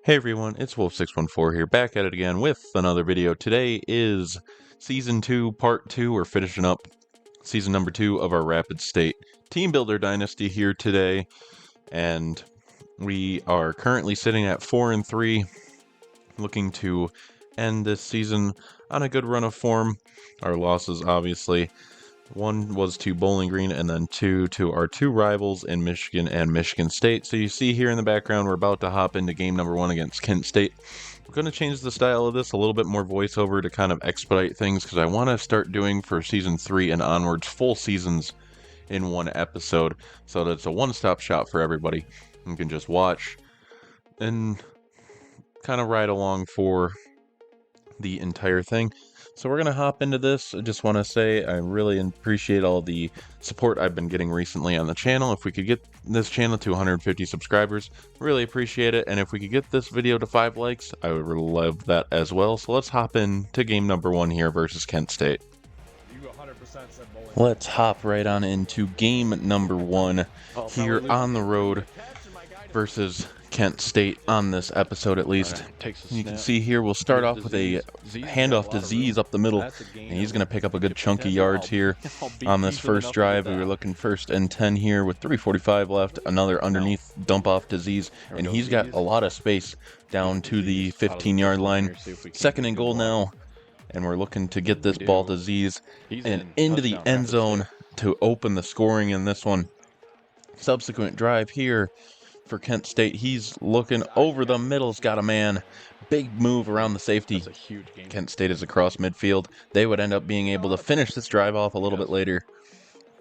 Hey everyone, it's Wolf614 here, back at it again with another video. Today is Season 2, Part 2. We're finishing up Season number 2 of our Rapid State Team Builder Dynasty here today. And we are currently sitting at 4-3, looking to end this season on a good run of form. Our losses, obviously. One was to Bowling Green, and then two to our two rivals in Michigan and Michigan State. So you see here in the background, we're about to hop into game number 1 against Kent State. We're going to change the style of this, a little bit more voiceover to kind of expedite things, because I want to start doing for Season 3 and onwards full seasons in one episode, so that it's a one-stop shop for everybody. You can just watch and kind of ride along for the entire thing. So we're going to hop into this. I just want to say I really appreciate all the support I've been getting recently on the channel. If we could get this channel to 150 subscribers, really appreciate it. And if we could get this video to 5 likes, I would love that as well. So let's hop into game number 1 here versus Kent State. Let's hop right on into game number 1 here on the road versus Kent State on this episode, at least. You can see here we'll start off with a handoff to Z's up the middle, and he's going to pick up a good chunky yards here on this first drive. We were looking 1st and 10 here with 3:45 left. Another underneath dump off to Z's, and he's got a lot of space down to the 15-yard line. 2nd and goal now, and we're looking to get this ball to Z's and into the end zone to open the scoring in this one. Subsequent drive here for Kent State, he's looking over the middle's got a man. Big move around the safety. Kent State is across midfield. They would end up being able to finish this drive off a little bit later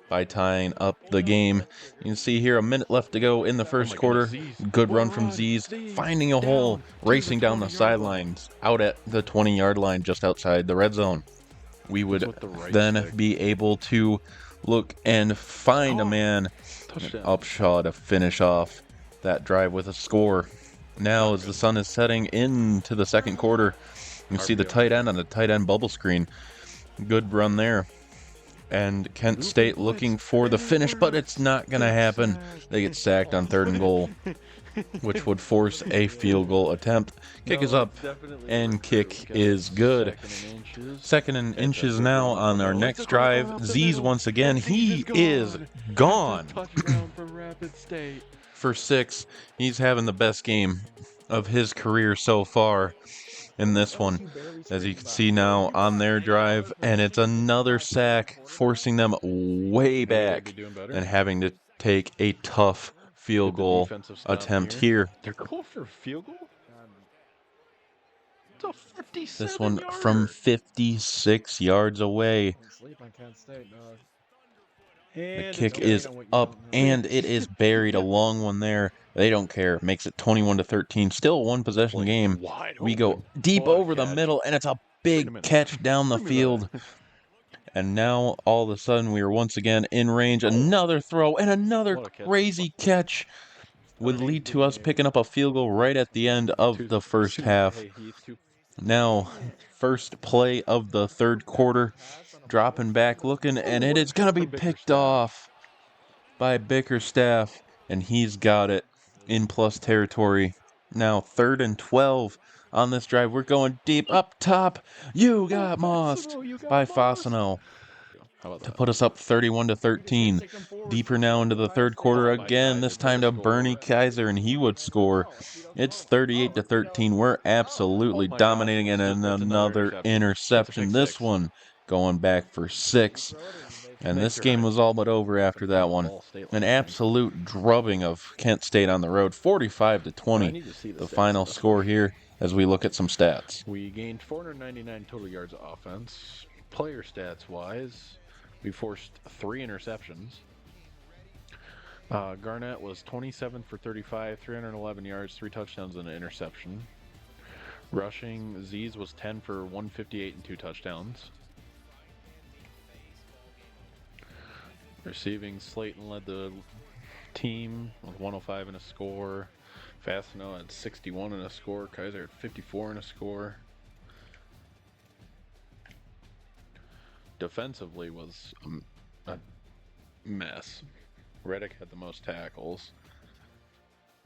by tying up the game. You can see here a minute left to go in the first quarter. Good run from Z's, finding a hole, racing down the sidelines, out at the 20-yard line just outside the red zone. We would then be able to look and find a man, Upshaw, to finish off that drive with a score. Now, as the sun is setting into the second quarter, you can see the tight end on the tight end bubble screen. Good run there. And Kent State looking for the finish, but it's not going to happen. They get sacked on 3rd and goal, which would force a field goal attempt. Kick is up, and kick is good. 2nd and inches now on our next drive. Z's once again. He is gone. For 6, he's having the best game of his career so far in this one, as you can see now on their drive, and it's another sack, forcing them way back and having to take a tough field goal attempt here. They're going for a field goal? This one from 56 yards away. The kick is up, and it is buried. A long one there. They don't care. Makes it 21-13. Still a one-possession game. We go deep over the middle, and it's a big catch down the field. And now, all of a sudden, we are once again in range. Another throw, and another crazy catch would lead to us picking up a field goal right at the end of the first half. Now, first play of the third quarter. Dropping back, looking, and it is going to be picked off by Bickerstaff, and he's got it in plus territory. Now 3rd and 12 on this drive. We're going deep up top. You got mossed by Fasano to put us up 31-13. Deeper now into the third quarter again, this time to Bernie Kaiser, and he would score. It's 38-13. We're absolutely dominating, and another interception. This one going back for 6. And this game was all but over after that one. An absolute drubbing of Kent State on the road, 45-20. The final score here as we look at some stats. We gained 499 total yards of offense. Player stats wise, we forced 3 interceptions. Garnett was 27 for 35, 311 yards, 3 touchdowns and an interception. Rushing, Z's was 10 for 158 and 2 touchdowns. Receiving, Slayton led the team with 105 and a score. Fasano had 61 and a score. Kaiser had 54 and a score. Defensively was a mess. Reddick had the most tackles.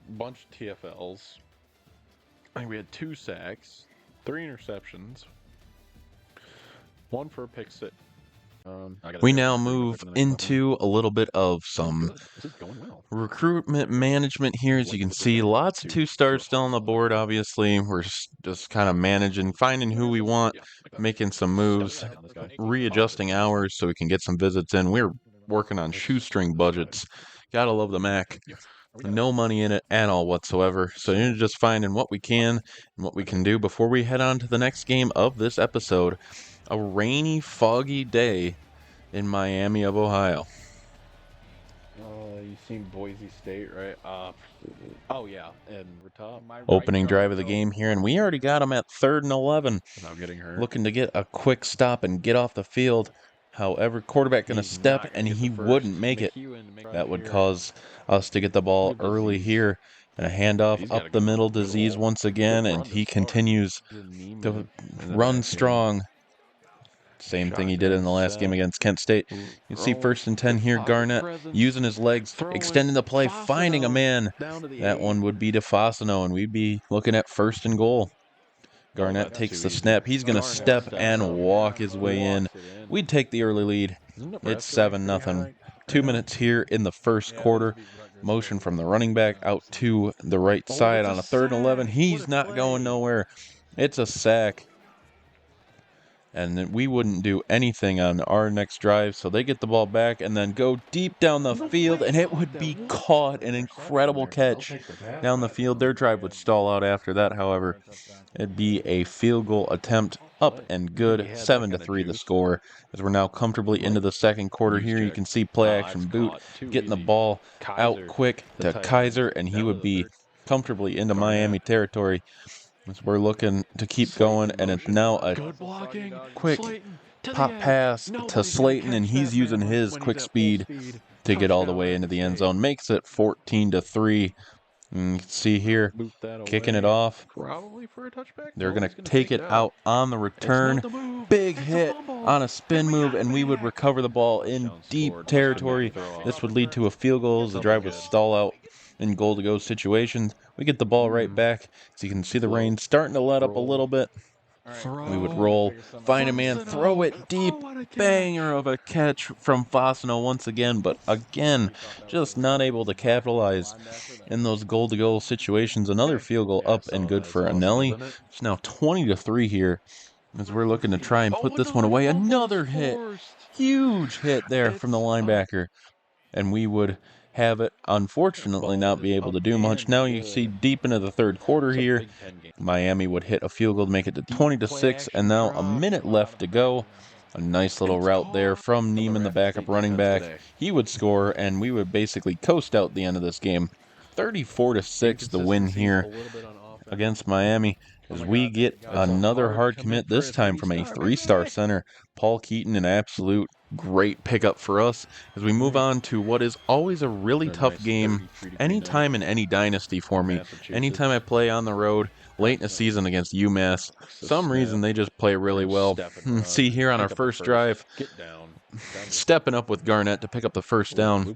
Bunch of TFLs. I think we had 2 sacks, 3 interceptions, 1 for a pick six. We now move into a little bit of some recruitment management here. As you can see, lots of 2-stars still on the board, obviously. We're just kind of managing, finding who we want, making some moves, readjusting hours so we can get some visits in. We're working on shoestring budgets. Gotta love the Mac. No money in it at all whatsoever. So you're just finding what we can and what we can do before we head on to the next game of this episode. A rainy, foggy day in Miami of Ohio. You seen Boise State, right? Oh yeah, and we're top. Opening drive of the game here, and we already got them at 3rd and 11. Without getting hurt. Looking to get a quick stop and get off the field. However, quarterback going to step, and he wouldn't make it. That would cause us to get the ball early here. And a handoff up the middle to Z's once again, and he continues to run strong. Same thing he did in the last game against Kent State. You see 1st and 10 here, Garnett using his legs, extending the play, finding a man. That one would be to Fasano, and we'd be looking at 1st and goal. Garnett takes the snap. He's going to step and walk his way in. We'd take the early lead. It's 7-0. 2 minutes here in the first quarter. Motion from the running back out to the right side on a 3rd and 11. He's not going nowhere. It's a sack. And we wouldn't do anything on our next drive, so they get the ball back and then go deep down the field, and it would be caught. An incredible catch down the field. Their drive would stall out after that, however. It'd be a field goal attempt, up and good. 7-3 the score, as we're now comfortably into the second quarter here. You can see play action boot getting the ball out quick to Kaiser, and he would be comfortably into Miami territory. As we're looking to keep going, and it's now a quick pop pass to Slayton, and he's using his quick speed to get all the way into the end zone. Makes it 14-3. And you can see here, kicking it off. They're going to take it out on the return. Big hit on a spin move, and we would recover the ball in deep territory. This would lead to a field goal as the drive would stall out in goal-to-go situations. We get the ball right back, so you can see the rain starting to let up a little bit. We would roll, find a man, throw it deep, banger of a catch from Fasano once again, but again, just not able to capitalize in those goal-to-goal situations. Another field goal up and good for Anelli. It's now 20-3 here, as we're looking to try and put this one away. Another hit, huge hit there from the linebacker, and we would have it, unfortunately, not be able to do much. Now you see deep into the third quarter here, Miami would hit a field goal to make it to 20-6, and now a minute left to go. A nice little route there from Neiman, the backup running back. He would score, and we would basically coast out the end of this game. 34-6 the win here against Miami, as we get another hard commit, this time from a 3-star center, Paul Keaton. An absolute great pickup for us as we move on to what is always a really tough game anytime in any dynasty for me. Anytime I play on the road late in the season against UMass, some reason they just play really well. See here on our first drive, stepping up with Garnett to pick up the first down.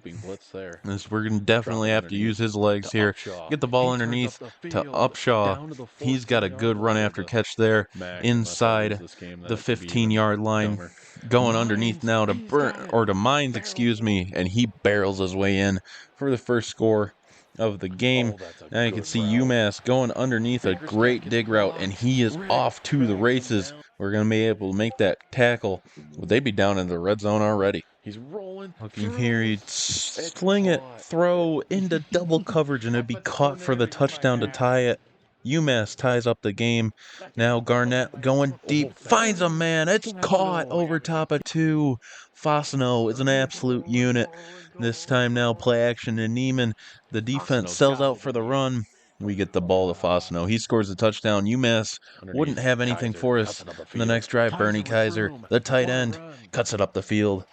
As we're going to definitely have to use his legs here. Get the ball underneath to Upshaw. He's got a good run after catch there inside the 15-yard line. Going underneath now to Mines, and he barrels his way in for the first score of the game. Now you can see UMass going underneath a great dig route, and he is off to the races. We're going to be able to make that tackle. Would they be down in the red zone already? He's rolling. Looking here, he'd sling it, throw into double coverage, and it'd be caught for the touchdown to tie it. UMass ties up the game. Now Garnett going deep, finds a man. It's caught over top of 2. Fasano is an absolute unit. This time now play action to Neiman. The defense sells out for the run. We get the ball to Fasano. He scores a touchdown. UMass wouldn't have anything for us in the next drive. Bernie Kaiser, the tight end, cuts it up the field.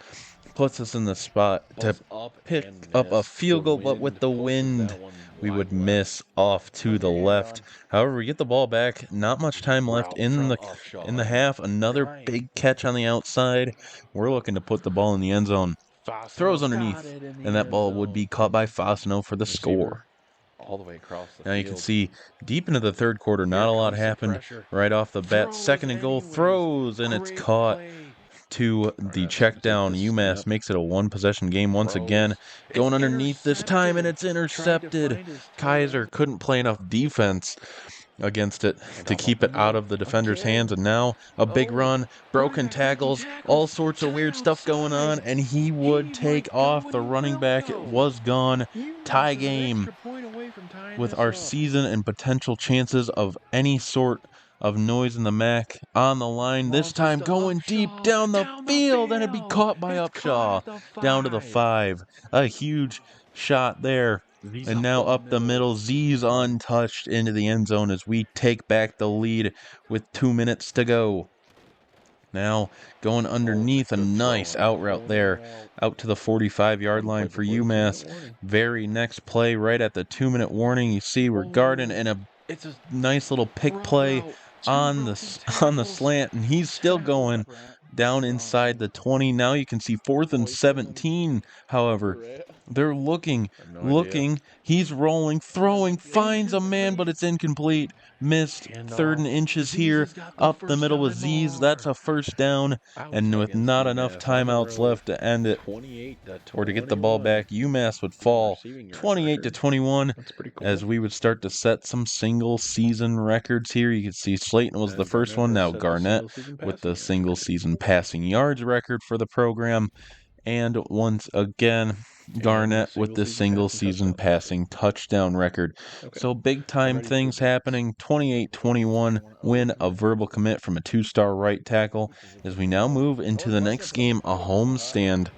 Puts us in the spot to pick up a field goal, but with the wind, we would miss off to the left. However, we get the ball back. Not much time left in the half. Another big catch on the outside. We're looking to put the ball in the end zone. Throws underneath, and that ball would be caught by Fasano for the score. all the way across the Now field. you can see deep into the third quarter, not a lot happened right off the bat. Second and goal, throws, and it's caught to the check down. UMass makes it a one-possession game once again. Going underneath this time, and it's intercepted. Kaiser couldn't play enough defense against it to keep it out of the defender's hands, and now a big run, broken tackles, all sorts of weird stuff going on, and he would take off. The running back was gone. Tie game with our season and potential chances of any sort of noise in the MAC on the line. This time going deep down the field, and it'd be caught by Upshaw down to the 5. A huge shot there. And now up the middle, Z's untouched into the end zone as we take back the lead with 2 minutes to go. Now going underneath, a nice out route there, out to the 45-yard line for UMass. Very next play, right at the 2-minute warning, you see we're guarding, and it's a nice little pick play on the slant, and he's still going down inside the 20. Now you can see 4th and 17. However, they're looking. He's rolling, throwing, finds a man, but it's incomplete. Missed 3rd and inches here. Up the middle with Z's. That's a first down. And with not enough timeouts left to end it or to get the ball back, UMass would fall 28-21 as we would start to set some single season records here. You can see Slayton was the first one. Now Garnett with the single season passing yards record for the program. And once again, Garnett with the single season passing touchdown record. So big time things happening. 28-21 win, a verbal commit from a 2-star right tackle as we now move into the next game, a homestand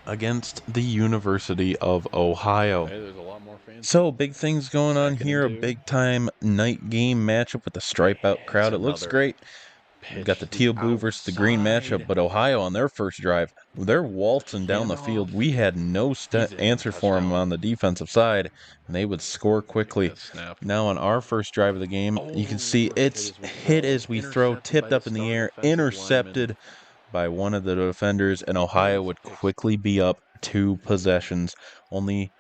against the University of Ohio. So big things going on here, a big time night game matchup with the stripe out crowd. It looks great. We've got the teal blue versus the green matchup, but Ohio on their first drive, they're waltzing down the field. We had no answer for them on the defensive side, and they would score quickly. Now on our first drive of the game, you can see it's hit as we throw, tipped up in the air, intercepted by one of the defenders, and Ohio would quickly be up 2 possessions. Only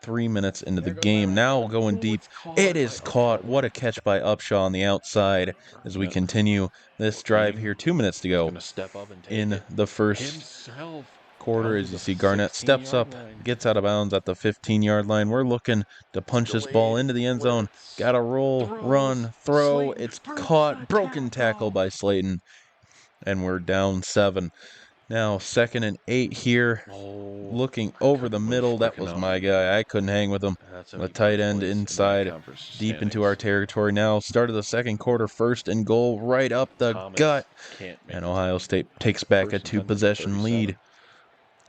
3 minutes into the game. Now going deep. It is caught. What a catch by Upshaw on the outside as we continue this drive here. 2 minutes to go in the first quarter. As you see, Garnett steps up, gets out of bounds at the 15-yard line. We're looking to punch this ball into the end zone. Got to roll, run, throw. It's caught. Broken tackle by Slayton. And we're down 7. Now 2nd and 8 here, looking over the middle. That was my guy. I couldn't hang with him. The tight end inside, deep into our territory. Now start of the second quarter, 1st and goal, right up the gut. And Ohio State takes back a 2-possession lead.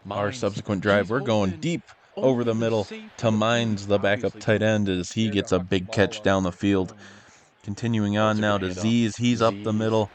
Our subsequent drive, we're going deep over the middle to Mines, the backup tight end, as he gets a big catch down the field. Continuing on now to Z's. He's up the middle,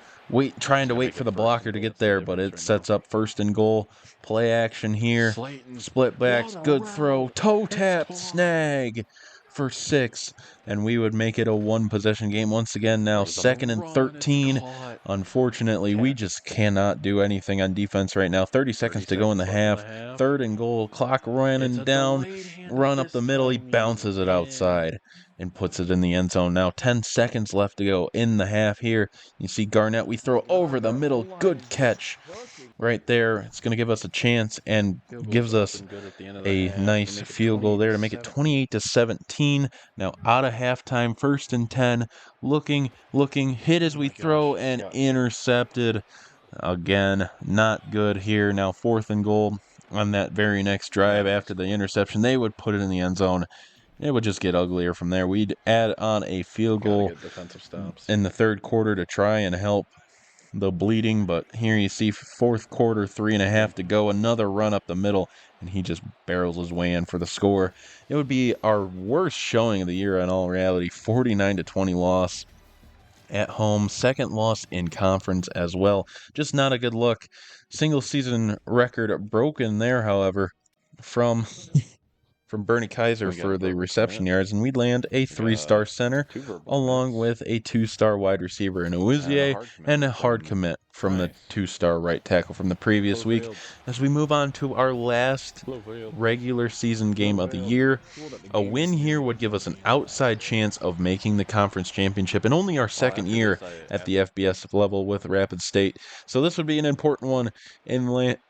trying to wait for the blocker to get there, but it sets up 1st and goal. Play action here. Split backs, good throw, toe tap, snag for 6, and we would make it a 1-possession game once again. Now 2nd and 13. Unfortunately, we just cannot do anything on defense right now. 30 seconds to go in the half. 3rd and goal. Clock running down. Run up the middle. He bounces it outside and puts it in the end zone. Now 10 seconds left to go in the half here. You see Garnett, we throw over the middle. Good catch right there. It's going to give us a chance and gives us a nice field goal there to make it 28-17. Now out of halftime, 1st and 10. Looking, hit as we throw, and intercepted. Again, not good here. Now 4th and goal on that very next drive after the interception. They would put it in the end zone. It would just get uglier from there. We'd add on a field goal in the 3rd quarter to try and help the bleeding, but here you see 4th quarter, 3.5 to go. Another run up the middle, and he just barrels his way in for the score. It would be our worst showing of the year in all reality. 49-20 loss at home. 2nd loss in conference as well. Just not a good look. Single season record broken there, however, from from Bernie Kaiser for the reception yards, and we land a 3-star center along with a 2-star wide receiver in Awuzie and a hard commit from the 2-star right tackle from the previous week. As we move on to our last regular season game of the year, a win here would give us an outside chance of making the conference championship in only our second year at the FBS level with Rapid State. So this would be an important one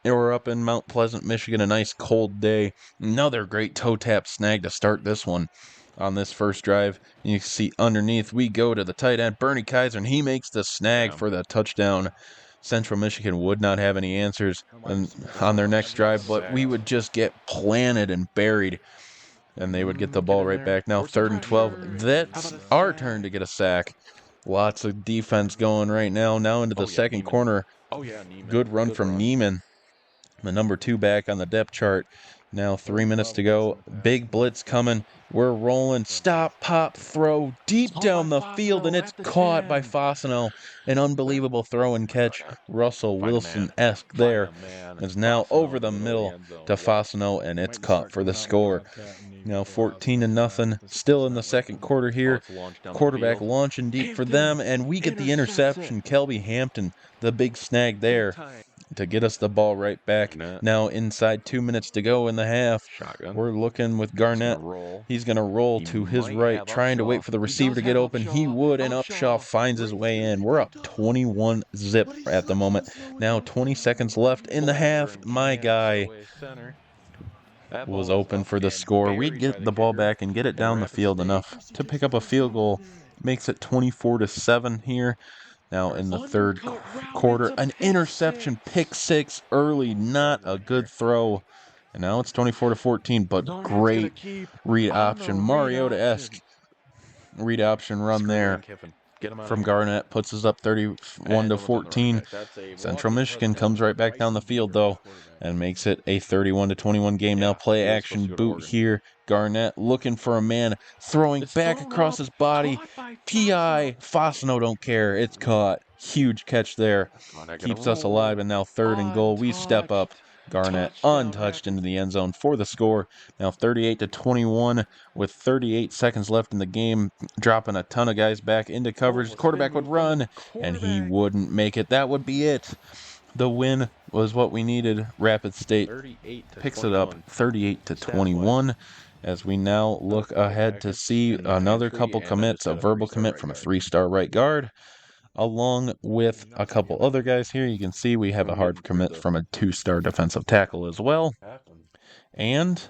or up in Mount Pleasant, Michigan, a nice cold day. Another great toe tap snag to start this one on this first drive. And you can see underneath we go to the tight end, Bernie Kaiser, and he makes the snag for the touchdown. Central Michigan would not have any answers on their next drive, but we would just get planted and buried, and they would get the ball right back. Now 3rd and 12. That's our turn to get a sack. Lots of defense going right now. Now into the second corner. Good run from Neiman, the number 2 back on the depth chart. Now 3 minutes to go. Big blitz coming. We're rolling. Stop, pop, throw deep down the field, and it's caught by Fasano. An unbelievable throw and catch. Russell Wilson-esque there. Is now over the middle to Fasano, and it's caught for the score. Now 14-0. Still in the second quarter here. Quarterback launching deep for them, and we get the interception. Kelby Hampton, the big snag there to get us the ball right back. Now inside 2 minutes to go in the half. We're looking with Garnett. He's going to roll to his right, trying to wait for the receiver to get open. He would, and Upshaw finds his way in. We're up 21-zip at the moment. Now 20 seconds left in the half. My guy was open for the score. We get the ball back and get it down the field enough to pick up a field goal. Makes it 24-7 here. Now in the third quarter, an interception, pick 6 early, not a good throw. And now it's 24-14, but great read option, Mariota-esque read option run there from Garnett, puts us up 31-14. Central Michigan comes right back down the field though and makes it a 31-21 game. Now play action boot here. Garnett looking for a man, throwing back across his body. PI, Fasano don't care. It's caught. Huge catch there. Keeps us alive, and now 3rd and goal. We step up. Garnett untouched into the end zone for the score. Now 38-21 with 38 seconds left in the game, dropping a ton of guys back into coverage. The quarterback would run, and he wouldn't make it. That would be it. The win was what we needed. Rapid State picks it up 38-21 as we now look ahead to see another couple commits, a verbal commit from a 3-star right guard, along with a couple other guys here. You can see we have a hard commit from a 2-star defensive tackle as well. And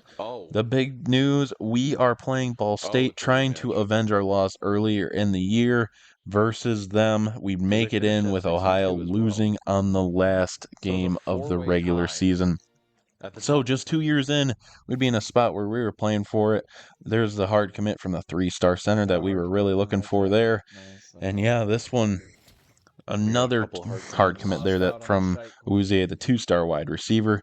the big news, we are playing Ball State, trying to avenge our loss earlier in the year versus them. We make it in with Ohio losing on the last game of the regular season. So just 2 years in, we'd be in a spot where we were playing for it. There's the hard commit from the 3-star center that we were really looking for there. And yeah, this one, another hard commit there that from Awuzie, the 2-star wide receiver.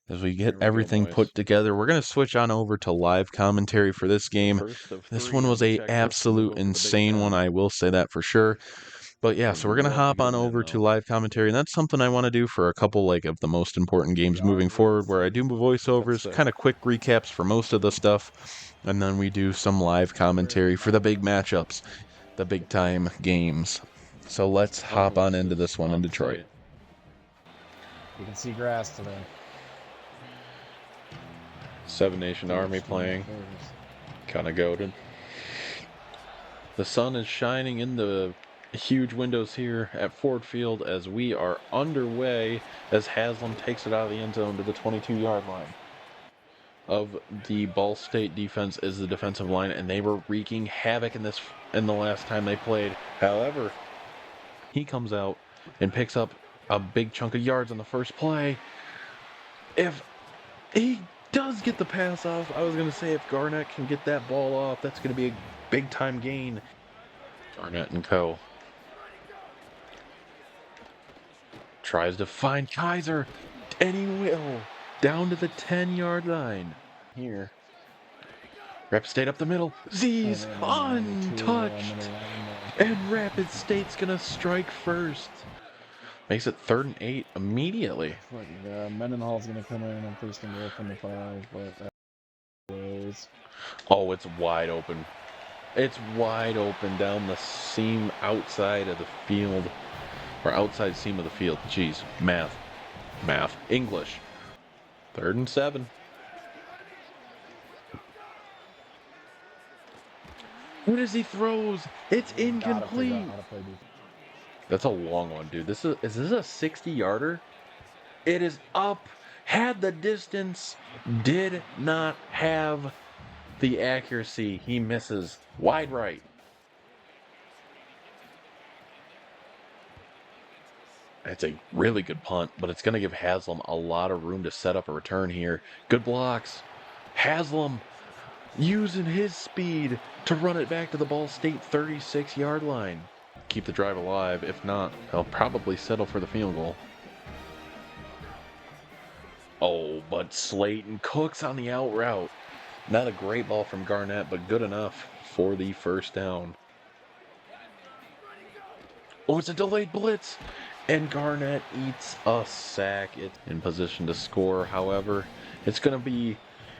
As we get everything put together, we're going to switch on over to live commentary for this game. This one was a absolute insane one, I will say that for sure. But yeah, so we're going to hop on over to live commentary, and that's something I want to do for a couple of the most important games moving forward, where I do voiceovers, kind of quick recaps for most of the stuff, and then we do some live commentary for the big matchups, the big time games. So let's hop on into this one in Detroit. You can see grass today. Seven Nation Army playing. Kind of goated. The sun is shining in the huge windows here at Ford Field as we are underway as Haslam takes it out of the end zone to the 22-yard line. Of the Ball State defense is the defensive line, and they were wreaking havoc in the last time they played. However, he comes out and picks up a big chunk of yards on the first play. If he does get the pass off, I was going to say if Garnett can get that ball off, that's going to be a big-time gain. Garnett and co. Tries to find Kaiser, and he will. Down to the 10-yard line. Here. Rapid State up the middle. Z's untouched. And Rapid State's going to strike first. Makes it 3rd and 8 immediately. Mendenhall's going to come in and first and goal from the 5, but please. Oh, it's wide open. It's wide open down the seam outside of the field. Or outside seam of the field. Jeez. Math. English. 3rd and 7. What as he throws? It's incomplete. That's a long one, dude. Is this a 60-yarder? It is up. Had the distance. Did not have the accuracy. He misses. Wide right. That's a really good punt, but it's going to give Haslam a lot of room to set up a return here. Good blocks. Haslam using his speed to run it back to the Ball State 36-yard line. Keep the drive alive. If not, they'll probably settle for the field goal. Oh, but Slayton cooks on the out route. Not a great ball from Garnett, but good enough for the first down. Oh, it's a delayed blitz. And Garnett eats a sack. It's in position to score. However, it's going to be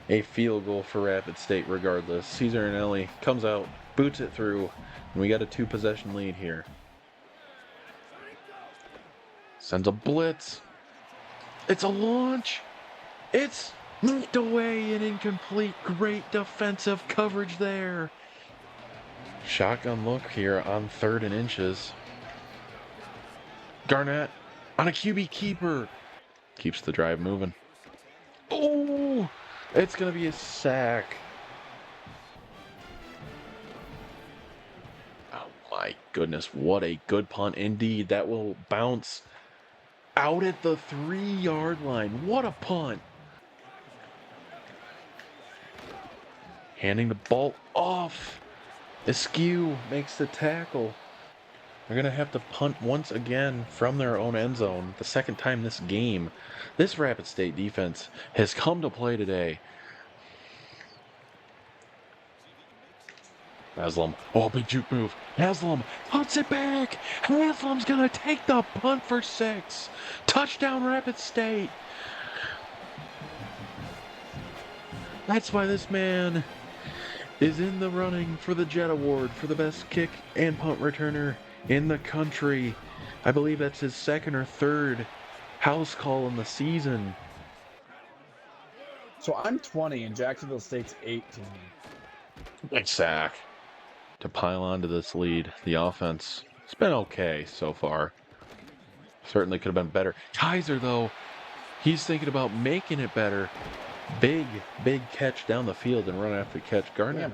a field goal for Rapid State regardless. Cesar Anelli comes out, boots it through, and we got a 2-possession lead here. Sends a blitz. It's a launch. It's knocked away and incomplete. Great defensive coverage there. Shotgun look here on 3rd and inches. Garnett on a QB keeper. Keeps the drive moving. Oh, it's going to be a sack. Oh my goodness, what a good punt indeed. That will bounce out at the 3-yard line. What a punt. Handing the ball off. Askew makes the tackle. They're going to have to punt once again from their own end zone. The second time this game. This Rapid State defense has come to play today. Haslam. Oh, big juke move. Haslam punts it back. Haslam's going to take the punt for 6. Touchdown Rapid State. That's why this man is in the running for the Jet Award for the best kick and punt returner in the country. I believe that's his 2nd or 3rd house call in the season. So I'm 20 and Jacksonville State's 18. Big sack. To pile onto this lead, the offense, it's been okay so far. Certainly could have been better. Kaiser, though, he's thinking about making it better. Big catch down the field and run after catch. Garnett.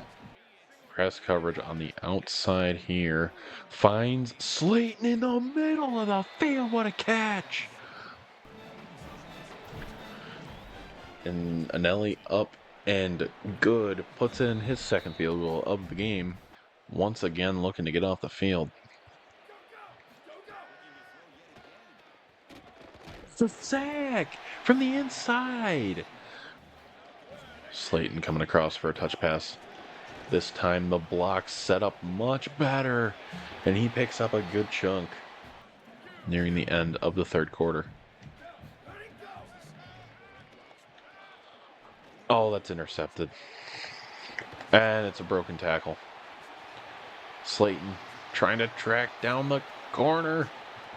Press coverage on the outside here. Finds Slayton in the middle of the field. What a catch. And Anelli up and good. Puts in his 2nd field goal of the game. Once again looking to get off the field. It's a sack from the inside. Slayton coming across for a touch pass. This time the block set up much better, and he picks up a good chunk nearing the end of the 3rd quarter. Oh, that's intercepted. And it's a broken tackle. Slayton trying to track down the corner.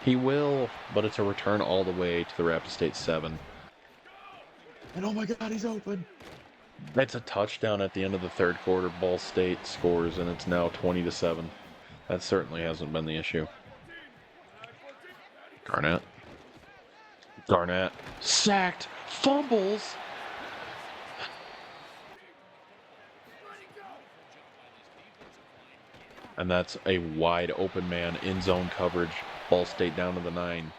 He will, but it's a return all the way to the Rapid State 7. And oh my God, he's open. It's a touchdown at the end of the 3rd quarter. Ball State scores, and it's now 20-7. That certainly hasn't been the issue. Garnett. Sacked. Fumbles. And that's a wide open man in zone coverage. Ball State down to the 9.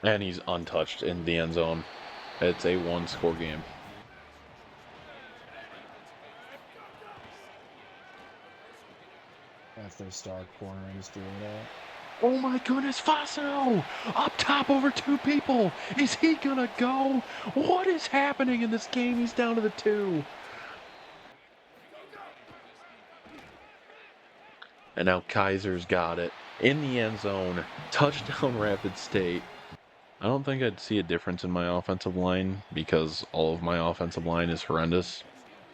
And he's untouched in the end zone. It's a 1-score game. That's their star corner and just doing that. Oh my goodness, Faso! Up top over 2 people! Is he gonna go? What is happening in this game? He's down to the 2. And now Kaiser's got it in the end zone. Touchdown Rapid State. I don't think I'd see a difference in my offensive line because all of my offensive line is horrendous.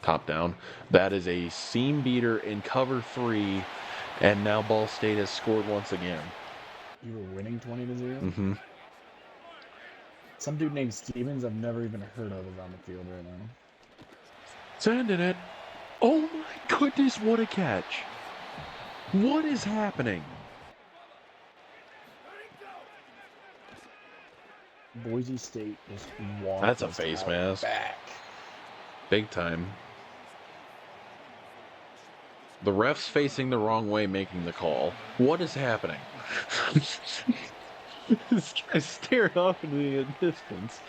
Top down. That is a seam beater in cover 3, and now Ball State has scored once again. You were winning 20-0? Mm-hmm. Some dude named Stevens I've never even heard of is on the field right now. Sending it. Oh my goodness, what a catch. What is happening? Boise State just walked. That's a face mask. Back. Big time. The ref's facing the wrong way making the call. What is happening? This guy's staring off into the distance.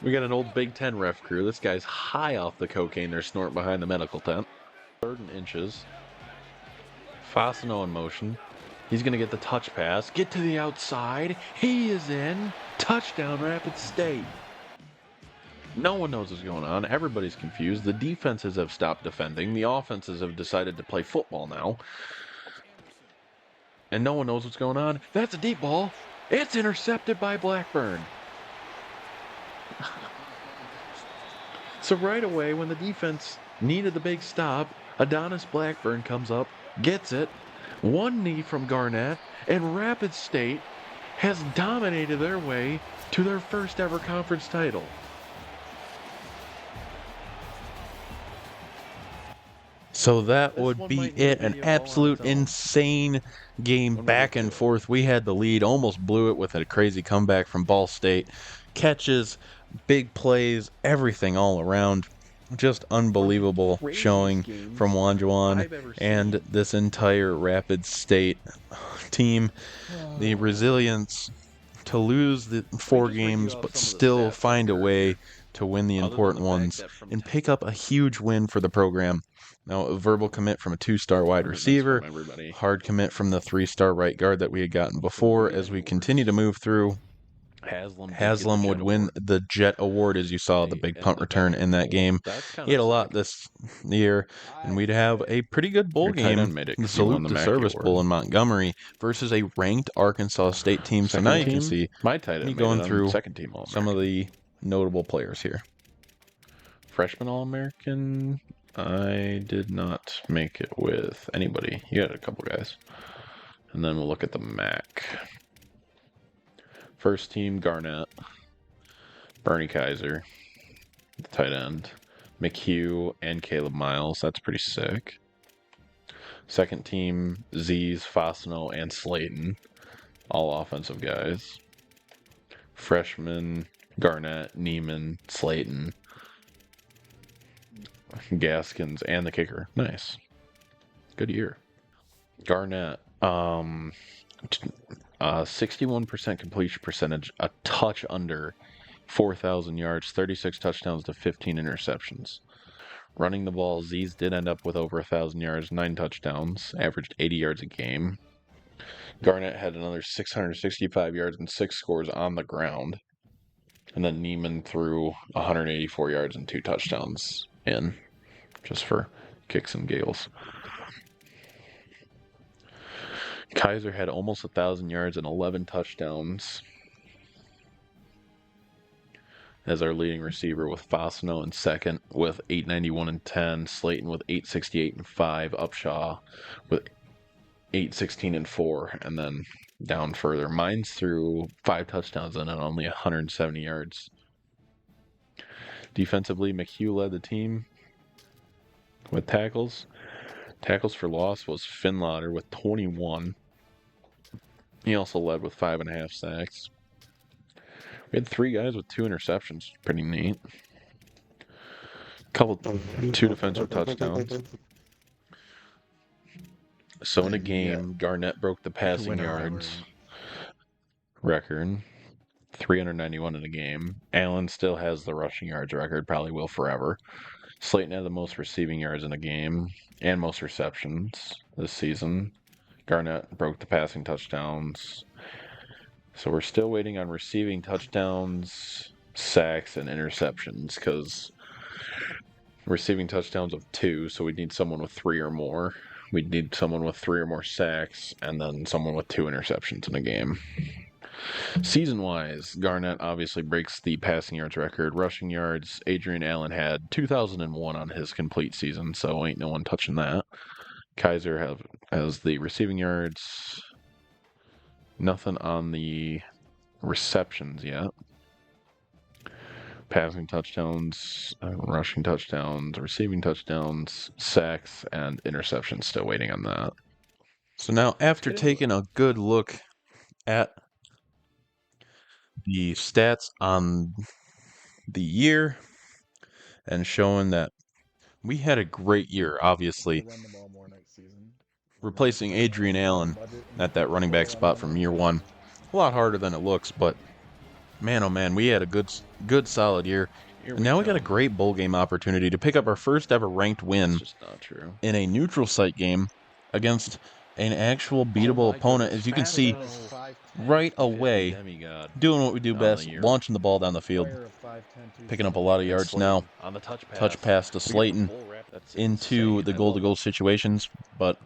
We got an old Big Ten ref crew. This guy's high off the cocaine they're snorting behind the medical tent. 3rd and inches. Fasano in motion. He's going to get the touch pass. Get to the outside. He is in. Touchdown, Rapid State. No one knows what's going on. Everybody's confused. The defenses have stopped defending. The offenses have decided to play football now. And no one knows what's going on. That's a deep ball. It's intercepted by Blackburn. So right away, when the defense needed the big stop, Adonis Blackburn comes up, gets it, one knee from Garnett, and Rapid State has dominated their way to their first ever conference title. So that would be it. An absolute insane game, back and forth. We had the lead, almost blew it with a crazy comeback from Ball State. Catches, big plays, everything all around. Just unbelievable showing from Wanjuan and this entire Rapid State team. The resilience to lose the 4 games but still find a way to win the important ones and pick up a huge win for the program. Now, a verbal commit from a 2-star wide receiver, hard commit from the 3-star right guard that we had gotten before. As we continue to move through, Haslam would win the Jet Award, as you saw the big punt return in that game. He had a lot this year, and we'd have a pretty good bowl game, the Salute to Service Bowl in Montgomery, versus a ranked Arkansas State team. So now you can see me going through some of the notable players here. Freshman All-American, I did not make it with anybody. You had a couple guys. And then we'll look at the MAC. First team, Garnett. Bernie Kaiser, the tight end. McHugh and Caleb Miles. That's pretty sick. Second team, Z's, Fasano, and Slayton. All offensive guys. Freshman, Garnett, Neiman, Slayton. Gaskins, and the kicker. Nice. Good year. Garnett, 61% completion percentage, a touch under 4,000 yards, 36 touchdowns to 15 interceptions. Running the ball, Z's did end up with over 1,000 yards, 9 touchdowns, averaged 80 yards a game. Garnett had another 665 yards and 6 scores on the ground. And then Neiman threw 184 yards and 2 touchdowns in, just for kicks and giggles. Kaiser had almost 1,000 yards and 11 touchdowns as our leading receiver, with Fasano in second with 891 and 10, Slayton with 868 and 5, Upshaw with 816 and 4, and then down further. Mines threw 5 touchdowns and only 170 yards. Defensively, McHugh led the team with tackles. Tackles for loss was Finlauder with 21. He also led with 5.5 sacks. We had 3 guys with 2 interceptions. Pretty neat. 2 defensive touchdowns. So in a game, Garnett broke the passing yards record. 391 in a game. Allen still has the rushing yards record, probably will forever. Slayton had the most receiving yards in a game and most receptions this season. Garnett broke the passing touchdowns. So we're still waiting on receiving touchdowns, sacks, and interceptions, because receiving touchdowns of 2, so we need someone with 3 or more. we'd need someone with 3 or more sacks, and then someone with 2 interceptions in a game. Season-wise, Garnett obviously breaks the passing yards record. Rushing yards, Adrian Allen had 2,001 on his complete season, so ain't no one touching that. Kaiser has the receiving yards. Nothing on the receptions yet. Passing touchdowns, rushing touchdowns, receiving touchdowns, sacks, and interceptions. Still waiting on that. So now, after taking a good look at the stats on the year and showing that we had a great year, obviously, Run the ball more next season. replacing Adrian Allen at that running back spot from year one. A lot harder than it looks, but man, oh man, we had a good solid year. And now we got a great bowl game opportunity to pick up our first ever ranked win That's just not true. in a neutral site game against an actual beatable opponent. As you can see right away, Demigod doing what we do on the best, year. launching the ball down the field, picking up a lot of yards now. On the Touch pass to Slayton into the goal-to-goal situations, but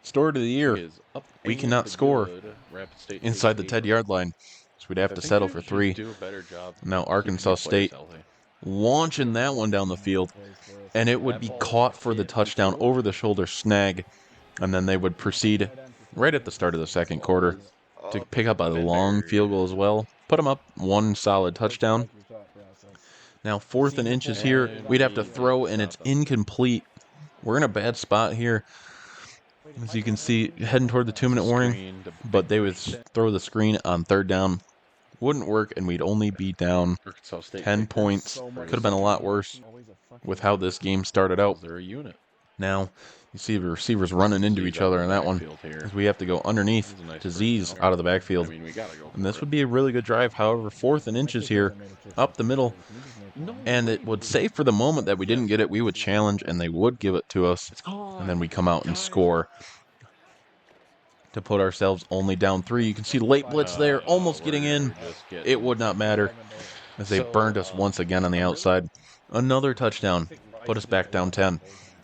story of the year, we cannot score inside the 10-yard line, so we'd have to settle for 3. Now Arkansas State launching that one down the field, and it would be caught for the touchdown over the shoulder snag, and then they would proceed right at the start of the second quarter to pick up a long field goal as well, put them up 1 solid touchdown. Now 4th and inches here, we'd have to throw, and it's incomplete. We're in a bad spot here, as you can see, heading toward the 2-minute warning, but they would throw the screen on 3rd down. Wouldn't work, and we'd only be down 10 points. Could have been a lot worse with how this game started out. Now, you see the receivers running into each other in that one, as we have to go underneath to Z's out of the backfield. And this would be a really good drive. However, 4th and inches here, up the middle, and it would say for the moment that we didn't get it, we would challenge, and they would give it to us, and then we come out and score to put ourselves only down 3. You can see the late blitz there, almost getting in. It would not matter, as they burned us once again on the outside. Another touchdown, put us back down 10.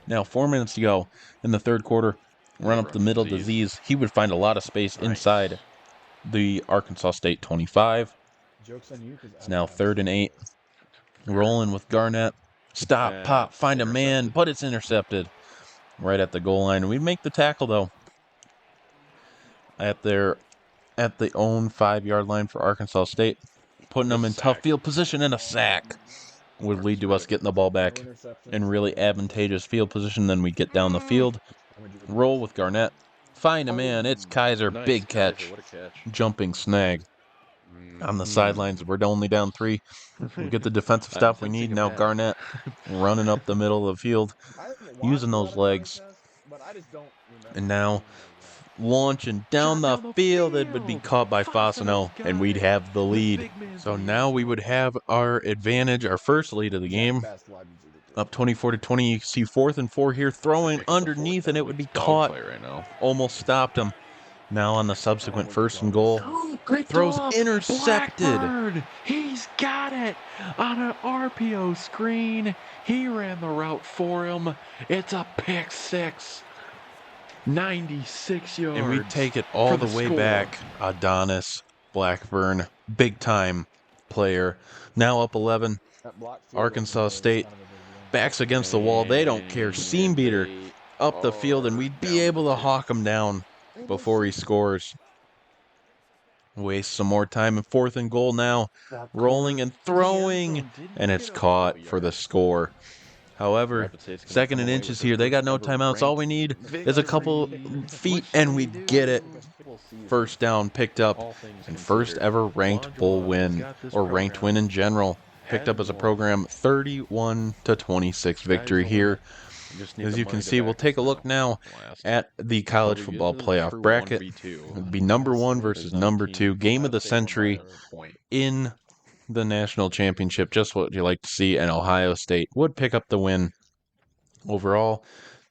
Now 4 minutes to go in the 3rd quarter. Run up the middle to Z's. He would find a lot of space inside the Arkansas State 25. It's now 3rd and 8. Rolling with Garnett. Stop, pop, find a man, but it's intercepted right at the goal line. We make the tackle, though, at the own 5-yard line for Arkansas State, putting them in tough field position, and a sack would lead to us getting the ball back in really advantageous field position. Then we get down the field, roll with Garnett, find a man, it's Kaiser, big catch, jumping snag on the sidelines. We're only down 3. We get the defensive stop we need. Now Garnett running up the middle of the field, using those legs, and now launching down the field. It would be caught by Fasano, and we'd have the lead. So now we would have our advantage, our first lead of the game, up 24-20. You can see 4th and 4 here, throwing underneath, and it would be caught. Almost stopped him. Now on the subsequent 1st and goal, throws intercepted. Blackbird. He's got it on an RPO screen. He ran the route for him. It's a pick 6. 96 yards. And we take it all the way back. Adonis Blackburn, big time player. Now up 11. Arkansas State backs against the wall. They don't care. Seam beater up the field, and we'd be able to hawk him down before he scores. Waste some more time in 4th and goal now. Rolling and throwing, and it's caught for the score. However, 2nd and inches here. They got no timeouts. All we need is a couple feet, and we get it. 1st down picked up, and first ever ranked bowl win, or ranked win in general. Picked up as a program, 31-26 victory here. As you can see, we'll take a look now at the college football playoff bracket. It would be number 1 versus number 2. Game of the century in the national championship. Just what you like to see, and Ohio State would pick up the win overall.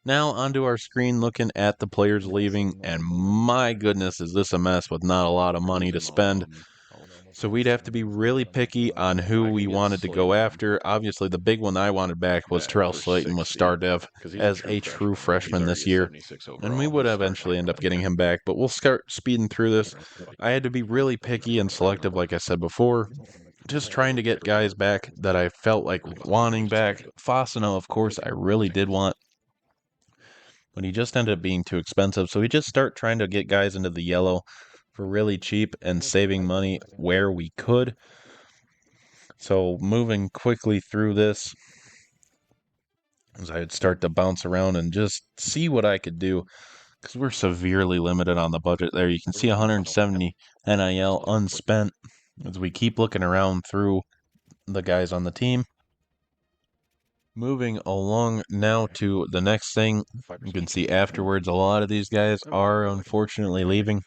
Now onto our screen, looking at the players leaving, and my goodness, is this a mess with not a lot of money to spend. So we'd have to be really picky on who we wanted to go after. Obviously, the big one I wanted back was Terrell Slayton with Star Dev as a true freshman this year. And we would eventually end up getting him back, but we'll start speeding through this. I had to be really picky and selective, like I said before, just trying to get guys back that I felt like wanting back. Fasano, of course, I really did want, but he just ended up being too expensive. So we just start trying to get guys into the yellow for really cheap and saving money where we could. So moving quickly through this, as I'd start to bounce around and just see what I could do, because we're severely limited on the budget there. You can see 170 NIL unspent as we keep looking around through the guys on the team. Moving along now to the next thing, you can see afterwards a lot of these guys are unfortunately leaving.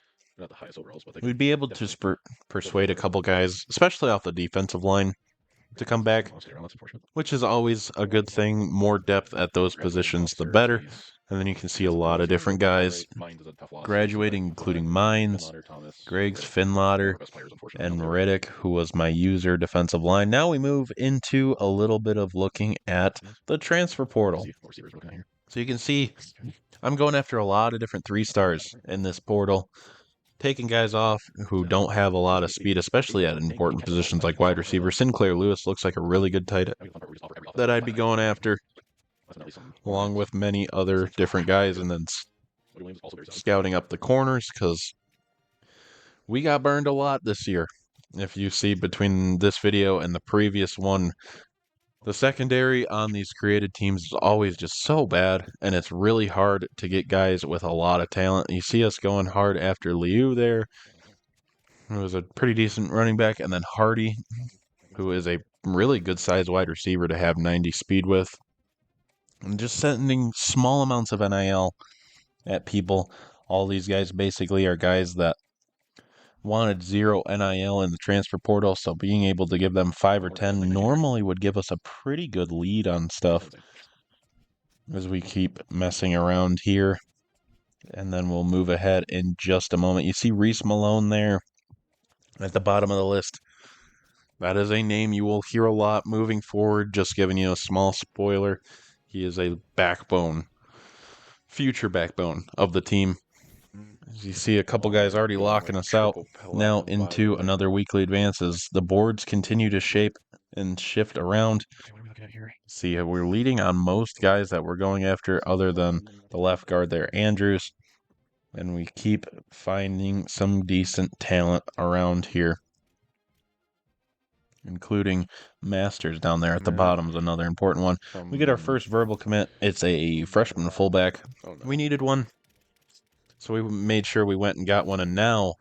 We'd be able to persuade a couple guys, especially off the defensive line, to come back, which is always a good thing. More depth at those positions, the better. And then you can see a lot of different guys graduating, including Mines, Griggs, Finlotter, and Riddick, who was my user defensive line. Now we move into a little bit of looking at the transfer portal. So you can see I'm going after a lot of different 3-stars in this portal, taking guys off who don't have a lot of speed, especially at important positions like wide receiver. Sinclair Lewis looks like a really good tight end that I'd be going after, along with many other different guys, and then scouting up the corners, because we got burned a lot this year. If you see between this video and the previous one, the secondary on these created teams is always just so bad, and it's really hard to get guys with a lot of talent. You see us going hard after Liu there, who was a pretty decent running back, and then Hardy, who is a really good sized wide receiver to have 90 speed with. And just sending small amounts of NIL at people. All these guys basically are guys that wanted 0 NIL in the transfer portal, so being able to give them 5 or 10 normally would give us a pretty good lead on stuff as we keep messing around here. And then we'll move ahead in just a moment. You see Reese Malone there at the bottom of the list. That is a name you will hear a lot moving forward. Just giving you a small spoiler. He is a backbone, future backbone of the team. As you see a couple guys already locking us out. Now into another weekly advances. The boards continue to shape and shift around. See, we're leading on most guys that we're going after other than the left guard there, Andrews. And we keep finding some decent talent around here, including Masters down there at the bottom is another important one. We get our first verbal commit. It's a freshman fullback. We needed one, so we made sure we went and got one. And now,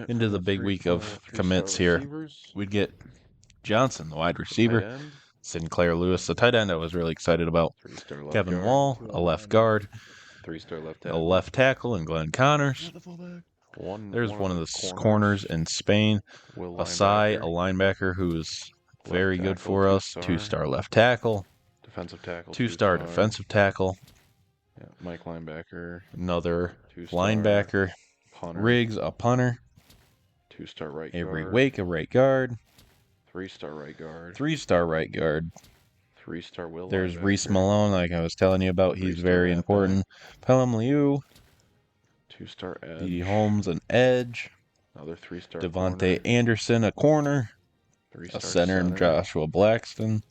into the big week of commits here, we'd get Johnson, the wide receiver, Sinclair Lewis, the tight end I was really excited about, Kevin Wall, a left guard, a left tackle, and Glenn Connors. There's one of the corners in Spain, Asai, a linebacker who's very good for us, 2-star left tackle, 2-star defensive tackle, Mike linebacker, another linebacker, Riggs, a punter, 2-star right guard, Avery Wake, a right guard, 3-star right guard, 3-star right guard. 3-star Will. There's Reese Malone, like I was telling you about. He's very important. Pelham Liu, 2-star edge. D.D. Holmes, an edge. Another 3-star Devontae Anderson, a corner. A center, and Joshua Blackston.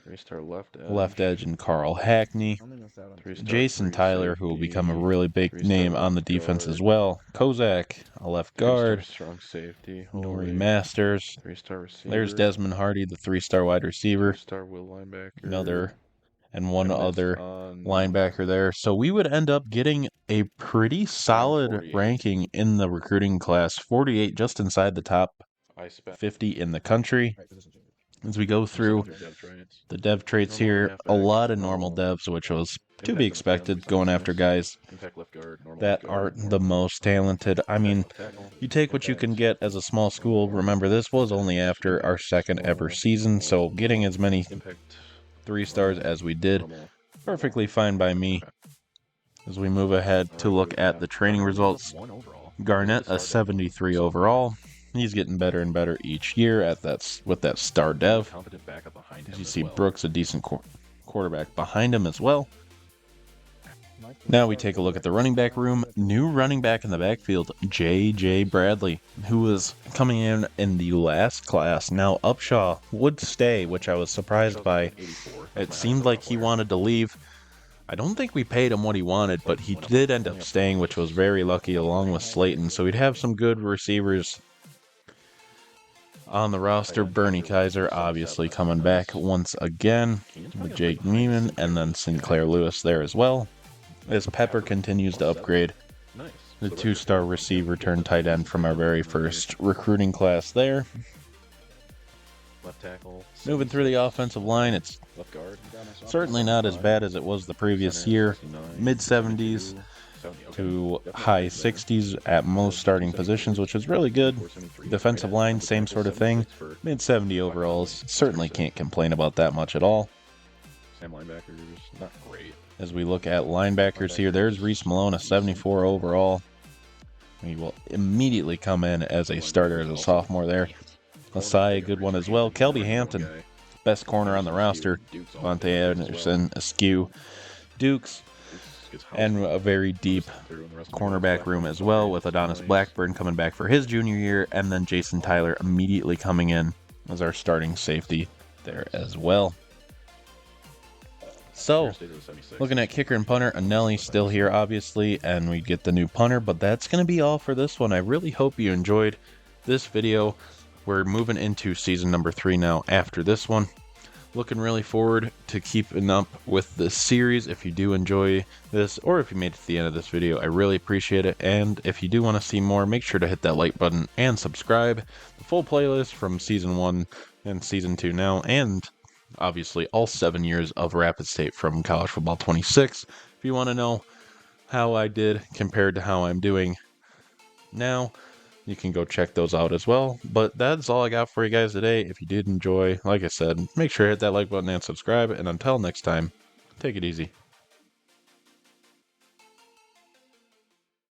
3-star Left edge, and Carl Hackney. Jason Tyler, who will become a really big name on the defense as well. Kozak, a left guard. Strong safety. Nori Masters. 3-star receiver. There's Desmond Hardy, the 3-star wide receiver. 3-star Will linebacker. Another and one other linebacker there. So we would end up getting a pretty solid ranking in the recruiting class. 48, just inside the top 50 in the country. As we go through the dev traits here, a lot of normal devs, which was to be expected, going after guys that aren't the most talented. I mean, you take what you can get as a small school. Remember, this was only after our second ever season, so getting as many 3-stars as we did, perfectly fine by me. As we move ahead to look at the training results, Garnett, a 73 overall. He's getting better and better each year at with that star dev. As you see, Brooks, a decent quarterback behind him as well. Now we take a look at the running back room. New running back in the backfield, J.J. Bradley, who was coming in the last class. Now Upshaw would stay, which I was surprised by. It seemed like he wanted to leave. I don't think we paid him what he wanted, but he did end up staying, which was very lucky, along with Slayton. So we'd have some good receivers on the roster. Bernie Kaiser obviously coming back once again with Jake Neiman, and then Sinclair Lewis there as well, as Pepper continues to upgrade. The 2-star receiver turned tight end from our very first recruiting class there. Left tackle. Moving through the offensive line, it's certainly not as bad as it was the previous year. Mid-70s to high 60s at most starting positions, which is really good. Defensive line, same sort of thing. Mid-70 overalls. Certainly can't complain about that much at all. Linebackers, not great. As we look at linebackers here, there's Reese Malone, a 74 overall. He will immediately come in as a starter as a sophomore there. Asai, a good one as well. Kelby Hampton, best corner on the roster. Vontae Anderson, Askew, Dukes, and a very deep cornerback room as well, with Adonis Blackburn coming back for his junior year, and then Jason Tyler immediately coming in as our starting safety there as well. So, looking at kicker and punter, Anelli still here, obviously, and we get the new punter, but that's going to be all for this one. I really hope you enjoyed this video. We're moving into season number 3 now after this one. Looking really forward to keeping up with this series. If you do enjoy this, or if you made it to the end of this video, I really appreciate it. And if you do want to see more, make sure to hit that like button and subscribe. The full playlist from season 1 and season 2 now, and obviously all 7 years of Rapid State from College Football 26. If you want to know how I did compared to how I'm doing now, you can go check those out as well. But that's all I got for you guys today. If you did enjoy, like I said, make sure to hit that like button and subscribe. And until next time, take it easy.